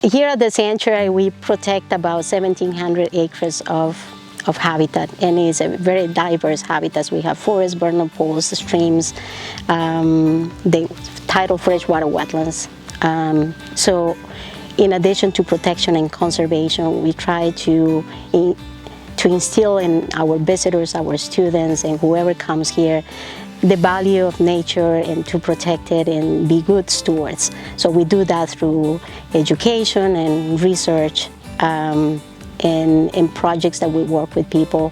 Here at the sanctuary, we protect about 1,700 acres of habitat, and it's a very diverse habitat. We have forests, vernal pools, streams, the tidal freshwater wetlands. So in addition to protection and conservation, we try to instill in our visitors, our students, and whoever comes here, the value of nature and to protect it and be good stewards. So we do that through education and research and projects that we work with people.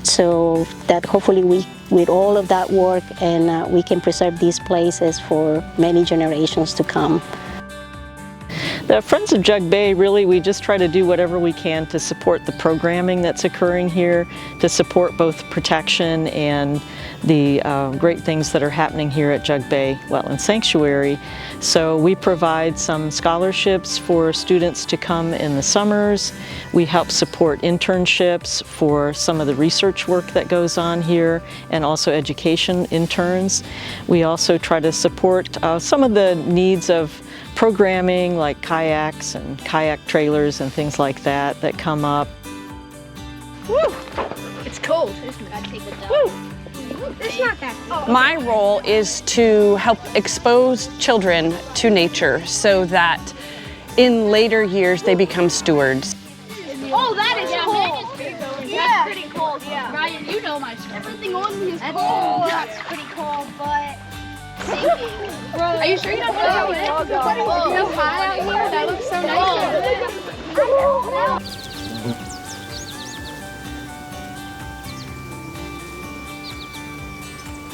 So that hopefully with all of that work, and we can preserve these places for many generations to come. The Friends of Jug Bay, really, we just try to do whatever we can to support the programming that's occurring here, to support both protection and the great things that are happening here at Jug Bay Wetlands Sanctuary. So we provide some scholarships for students to come in the summers. We help support internships for some of the research work that goes on here, and also education interns. We also try to support some of the needs of programming like kayaks and kayak trailers and things like that that come up. Woo! It's cold. Woo! It's not that cold. My role is to help expose children to nature so that in later years they become stewards. Oh, that is cold. Yeah. That's pretty cold, yeah. Ryan, you know my story. Everything on me is cold. Oh, that's pretty cold, but are you sure you don't know it's so hot out here? That looks so nice.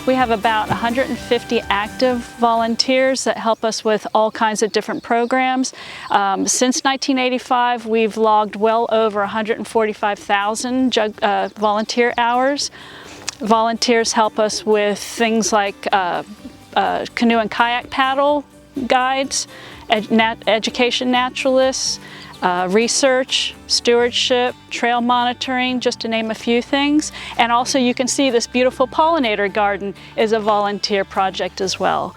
We have about 150 active volunteers that help us with all kinds of different programs. Since 1985, we've logged well over 145,000 volunteer hours. Volunteers help us with things like canoe and kayak paddle guides, education naturalists, research, stewardship, trail monitoring, just to name a few things. And also you can see this beautiful pollinator garden is a volunteer project as well.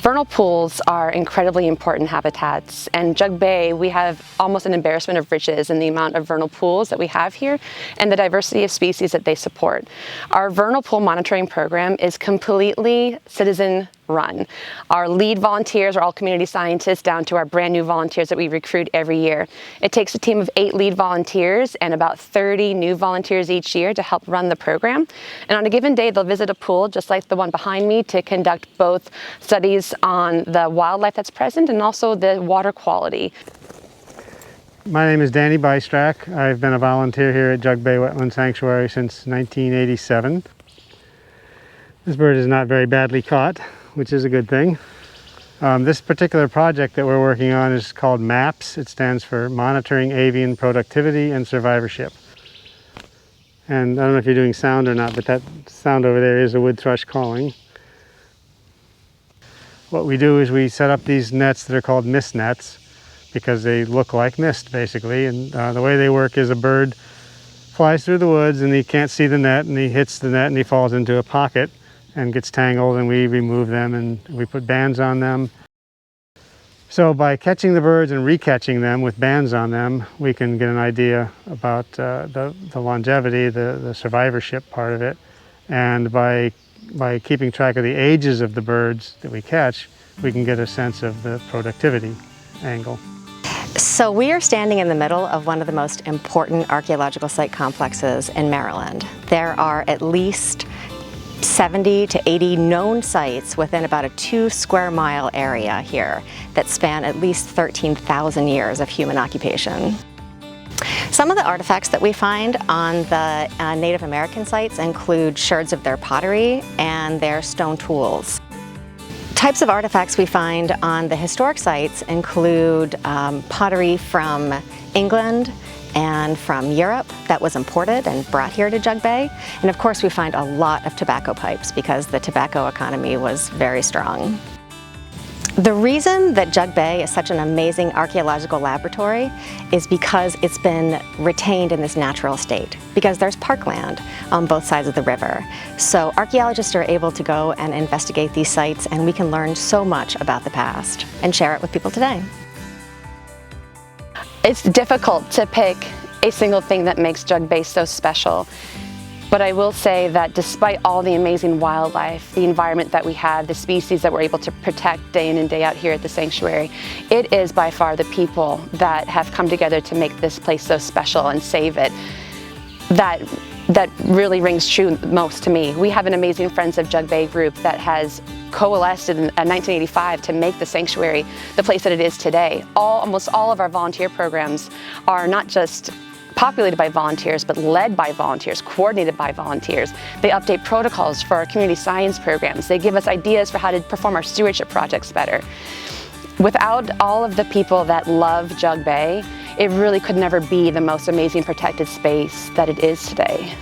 Vernal pools are incredibly important habitats, and Jug Bay, we have almost an embarrassment of riches in the amount of vernal pools that we have here and the diversity of species that they support. Our vernal pool monitoring program is completely citizen run. Our lead volunteers are all community scientists, down to our brand new volunteers that we recruit every year. It takes a team of 8 lead volunteers and about 30 new volunteers each year to help run the program. And on a given day, they'll visit a pool just like the one behind me to conduct both studies on the wildlife that's present and also the water quality. My name is Danny Bystrack. I've been a volunteer here at Jug Bay Wetlands Sanctuary since 1987. This bird is not very badly caught, which is a good thing. This particular project that we're working on is called MAPS. It stands for Monitoring Avian Productivity and Survivorship. And I don't know if you're doing sound or not, but that sound over there is a wood thrush calling. What we do is we set up these nets that are called mist nets because they look like mist, basically. And the way they work is a bird flies through the woods and he can't see the net, and he hits the net and he falls into a pocket and gets tangled, and we remove them and we put bands on them. So by catching the birds and recatching them with bands on them, we can get an idea about the longevity, the survivorship part of it. And by keeping track of the ages of the birds that we catch, we can get a sense of the productivity angle. So we are standing in the middle of one of the most important archaeological site complexes in Maryland. There are at least 70 to 80 known sites within about a 2 square mile area here that span at least 13,000 years of human occupation. Some of the artifacts that we find on the Native American sites include sherds of their pottery and their stone tools. Types of artifacts we find on the historic sites include pottery from England and from Europe that was imported and brought here to Jug Bay. And of course we find a lot of tobacco pipes because the tobacco economy was very strong. The reason that Jug Bay is such an amazing archaeological laboratory is because it's been retained in this natural state, because there's parkland on both sides of the river. So archaeologists are able to go and investigate these sites, and we can learn so much about the past and share it with people today. It's difficult to pick a single thing that makes Jug Bay so special. But I will say that despite all the amazing wildlife, the environment that we have, the species that we're able to protect day in and day out here at the sanctuary, it is by far the people that have come together to make this place so special and save it that really rings true most to me. We have an amazing Friends of Jug Bay group that has coalesced in 1985 to make the sanctuary the place that it is today. Almost all of our volunteer programs are not just populated by volunteers, but led by volunteers, coordinated by volunteers. They update protocols for our community science programs. They give us ideas for how to perform our stewardship projects better. Without all of the people that love Jug Bay, it really could never be the most amazing protected space that it is today.